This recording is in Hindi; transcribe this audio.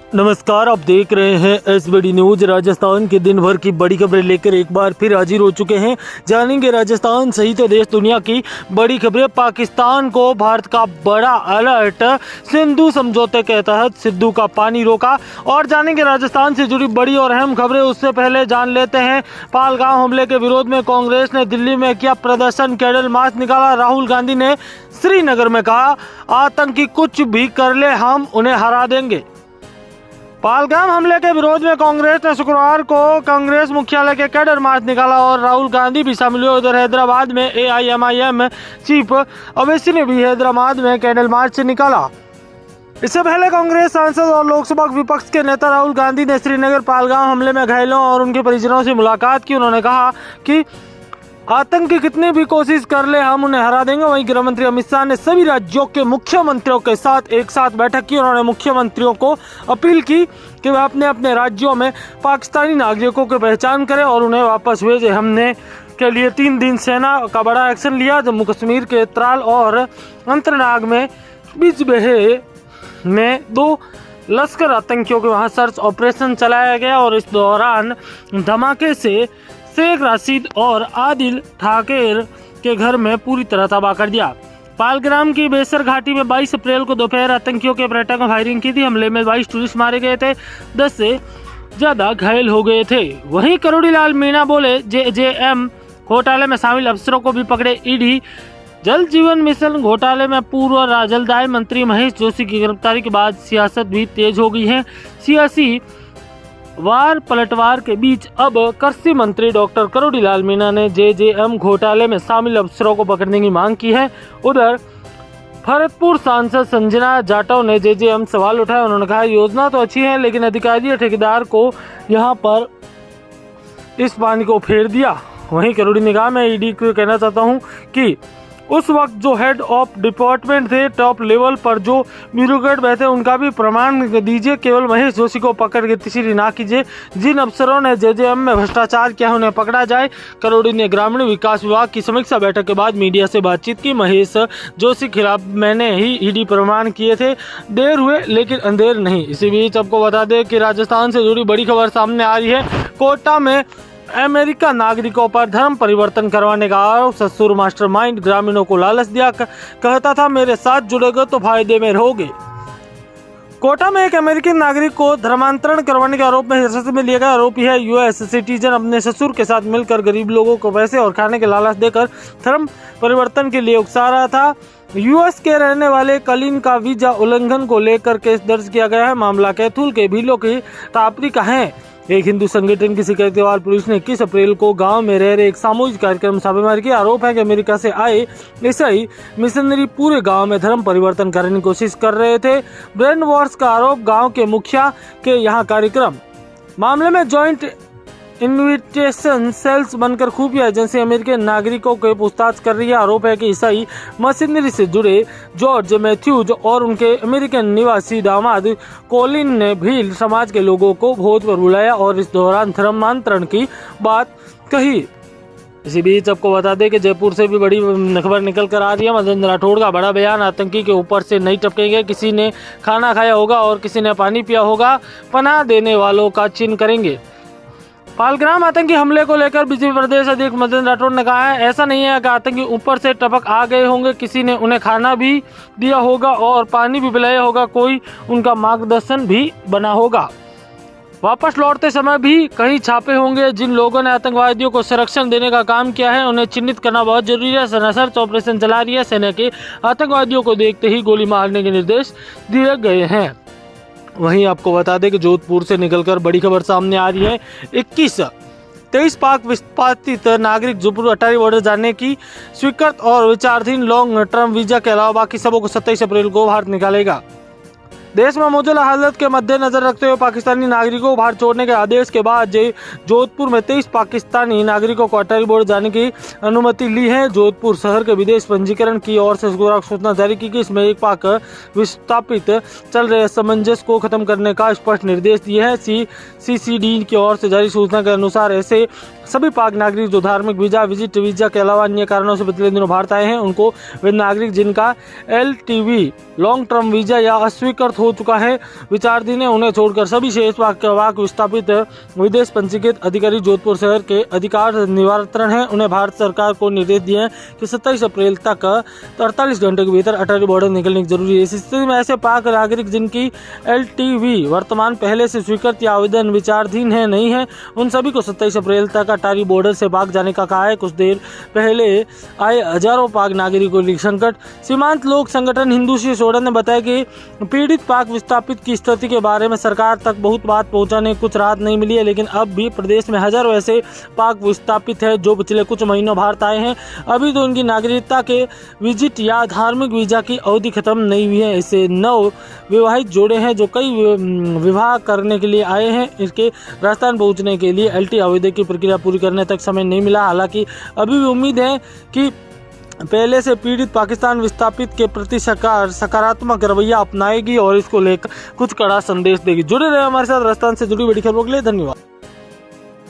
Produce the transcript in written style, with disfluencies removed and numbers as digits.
नमस्कार, आप देख रहे हैं एसबीडी न्यूज। राजस्थान के दिन भर की बड़ी खबरें लेकर एक बार फिर हाजिर हो चुके हैं। जानेंगे राजस्थान सहित देश दुनिया की बड़ी खबरें। पाकिस्तान को भारत का बड़ा अलर्ट, सिंधु समझौते के तहत सिद्धू का पानी रोका। और जानेंगे राजस्थान से जुड़ी बड़ी और अहम खबरें। उससे पहले जान लेते हैं पहलगाम हमले के विरोध में कांग्रेस ने दिल्ली में किया प्रदर्शन, कैडल मार्च निकाला। राहुल गांधी ने श्रीनगर में कहा, आतंकी कुछ भी कर ले हम उन्हें हरा देंगे। पहलगाम हमले के विरोध में कांग्रेस ने शुक्रवार को कांग्रेस मुख्यालय के कैडर मार्च निकाला और राहुल गांधी भी शामिल हुए। उधर हैदराबाद में AIMIM चीफ ओवैसी ने भी हैदराबाद में कैडर मार्च निकाला। इससे पहले कांग्रेस सांसद और लोकसभा विपक्ष के नेता राहुल गांधी ने श्रीनगर पहलगाम हमले में घायलों और उनके परिजनों से मुलाकात की। उन्होंने कहा कि आतंकी कितनी भी कोशिश कर ले हम उन्हें हरा देंगे। वहीं गृह मंत्री अमित शाह ने सभी राज्यों के मुख्यमंत्रियों के साथ एक साथ बैठक की। उन्होंने मुख्यमंत्रियों को अपील की कि वे अपने अपने राज्यों में पाकिस्तानी नागरिकों की पहचान करें और उन्हें वापस भेजें। हमने के लिए 3 दिन सेना का बड़ा एक्शन लिया। जम्मू कश्मीर के त्राल और अंतरनाग में बिजबेहे में 2 लश्कर आतंकियों के वहां सर्च ऑपरेशन चलाया गया और इस दौरान धमाके से शेख राशिद और आदिल ठाकेर के घर में पूरी तरह तबाह कर दिया। पालग्राम की बेसर घाटी में 22 अप्रैल को दोपहर आतंकियों के पर्यटकों ने फायरिंग की थी। हमले में 22 टूरिस्ट मारे गए थे, 10 से ज्यादा घायल हो गए थे। वहीं करोड़ी लाल मीणा बोले, JJM घोटाले में शामिल अफसरों को भी पकड़े ईडी। जल जीवन मिशन घोटाले में पूर्व जलदाय मंत्री महेश जोशी की गिरफ्तारी के बाद सियासत भी तेज हो गई है। सियासी वार पलटवार के बीच अब कृषि मंत्री डॉक्टर करोड़ी लाल मीणा ने JJM घोटाले में शामिल अफसरों को पकड़ने की मांग की है। उधर भरतपुर सांसद संजना जाटव ने JJM सवाल उठाया। उन्होंने कहा, योजना तो अच्छी है लेकिन अधिकारी और ठेकेदार को यहां पर इस पानी को फेर दिया। वहीं करोड़ी ने कहा, मैं ईडी को कहना चाहता हूं कि उस वक्त जो हेड ऑफ डिपार्टमेंट थे, टॉप लेवल पर जो ब्यूरोक्रेट बैठे, उनका भी प्रमाण दीजिए। केवल महेश जोशी को पकड़ के तिश्री ना कीजिए। जिन अफसरों ने JJM में भ्रष्टाचार किया उन्हें पकड़ा जाए। करोड़ी ने ग्रामीण विकास विभाग की समीक्षा बैठक के बाद मीडिया से बातचीत की। महेश जोशी खिलाफ मैंने ही ईडी प्रमाण किए थे, देर हुए लेकिन अंधेर नहीं। इसी बीच आपको बता दें कि राजस्थान से जुड़ी बड़ी खबर सामने आ रही है। कोटा में अमेरिका नागरिकों पर धर्म परिवर्तन करवाने का आरोप। ससुर मास्टरमाइंड ग्रामीणों को लालच दिया, कहता था मेरे साथ जुड़ेगा तो फायदे में रहोगे। कोटा में एक अमेरिकी नागरिक को धर्मांतरण करवाने के आरोप में हिरासत में लिया गया। आरोपी है US सिटीजन। अपने ससुर के साथ मिलकर गरीब लोगों को पैसे और खाने के लालच देकर धर्म परिवर्तन के लिए उकसा रहा था। US के रहने वाले कलिन का वीजा उल्लंघन को लेकर केस दर्ज किया गया है। मामला कैथुल के भीलों की टापरी का है। एक हिंदू संगठन की शिकायत के बाद पुलिस ने 21 अप्रैल को गांव में रह रहे एक सामूहिक कार्यक्रम छापेमारी की। आरोप है कि अमेरिका से आए ईसाई मिशनरी पूरे गांव में धर्म परिवर्तन करने की कोशिश कर रहे थे। ब्रेन वॉर्स का आरोप, गांव के मुखिया के यहाँ कार्यक्रम। मामले में जॉइंट इन्विटेशन सेल्स बनकर खुफिया एजेंसी अमेरिकी नागरिकों के पूछताछ कर रही है। आरोप है कि ईसाई मशीनरी से जुड़े जॉर्ज मैथ्यूज और उनके अमेरिकन निवासी दामाद कोलिन ने भी समाज के लोगों को भोज पर बुलाया और इस दौरान धर्मांतरण की बात कही। इसी बीच आपको बता दें कि जयपुर से भी बड़ी खबर निकल कर आ रही है। मदन राठौड़ का बड़ा बयान, आतंकी के ऊपर से नहीं टपकेंगे। किसी ने खाना खाया होगा और किसी ने पानी पिया होगा, पनाह देने वालों का चिन्ह करेंगे। पहलगाम आतंकी हमले को लेकर बीजेपी प्रदेश अध्यक्ष मदन राठौड़ ने कहा है, ऐसा नहीं है कि आतंकी ऊपर से टपक आ गए होंगे, किसी ने उन्हें खाना भी दिया होगा और पानी भी पिलाया होगा, कोई उनका मार्गदर्शन भी बना होगा। वापस लौटते समय भी कहीं छापे होंगे। जिन लोगों ने आतंकवादियों को संरक्षण देने का काम किया है उन्हें चिन्हित करना बहुत जरूरी है। सेना सर्च ऑपरेशन चला रही है। सेना के आतंकवादियों को देखते ही गोली मारने के निर्देश दिए गए हैं। वहीं आपको बता दें कि जोधपुर से निकलकर बड़ी खबर सामने आ रही है। 23 पाक विस्थापित नागरिक जोधपुर अटारी बॉर्डर जाने की स्वीकृत और विचाराधीन लॉन्ग टर्म वीजा के अलावा बाकी सबों को 27 अप्रैल को भारत निकालेगा। देश में मौजूदा हालत के मद्देनजर रखते हुए पाकिस्तानी नागरिकों को भारत छोड़ने के आदेश के बाद जोधपुर में 23 पाकिस्तानी नागरिकों को अटारी बॉर्डर जाने की अनुमति ली है। जोधपुर शहर के विदेश पंजीकरण की ओर से सूचना जारी की गई। इसमें एक पाक विस्थापित चल रहे असमंजस को खत्म करने का स्पष्ट निर्देश दिए हैं। CCD की ओर से जारी सूचना के अनुसार ऐसे सभी पाक नागरिक जो धार्मिक वीजा, विजिट वीजा के अलावा अन्य कारणों से पिछले दिनों भारत आए हैं, उनको वे नागरिक जिनका LTV लॉन्ग टर्म वीजा या अस्वीकृत हो चुका है, विचाराधीन है, उन्हें छोड़कर सभी शेष पाक विस्थापित विदेश पंजीकृत अधिकारी जोधपुर शहर के अधिकार निवारण है। उन्हें भारत सरकार को निर्देश दिए हैं कि 27 अप्रैल तक 48 घंटे के भीतर अटरी बॉर्डर निकलने की जरूरी है। इस स्थिति में ऐसे पाक नागरिक जिनकी LTV वर्तमान पहले से स्वीकृत या आवेदन विचाराधीन है नहीं है, उन सभी को 27 अप्रैल तक अटारी बॉर्डर से पाक जाने का कहा है। कुछ देर पहले आए हजारों पाक नागरिकों के संकट। सीमांत लोक संगठन हिंदू ने बताया कि पीड़ित पाक विस्थापित की स्थिति के बारे में सरकार तक बहुत बात पहुंचाने कुछ राहत नहीं मिली है, लेकिन अब भी प्रदेश में हजारों ऐसे पाक विस्थापित हैं जो पिछले कुछ महीनों भारत आए हैं। अभी तो उनकी नागरिकता के विजिट या धार्मिक वीजा की अवधि खत्म नहीं हुई है। इससे नव विवाहित जोड़े हैं जो कई विवाह करने के लिए आए हैं। इसके राजस्थान पहुंचने के लिए LT आवेदन की प्रक्रिया पूरी करने तक समय नहीं मिला। हालांकि अभी भी उम्मीद है कि पहले से पीड़ित पाकिस्तान विस्थापित के प्रति सकारात्मक रवैया अपनाएगी और इसको लेकर कुछ कड़ा संदेश देगी। जुड़े रहे हमारे साथ राजस्थान से जुड़ी बड़ी खबरों के लिए। धन्यवाद।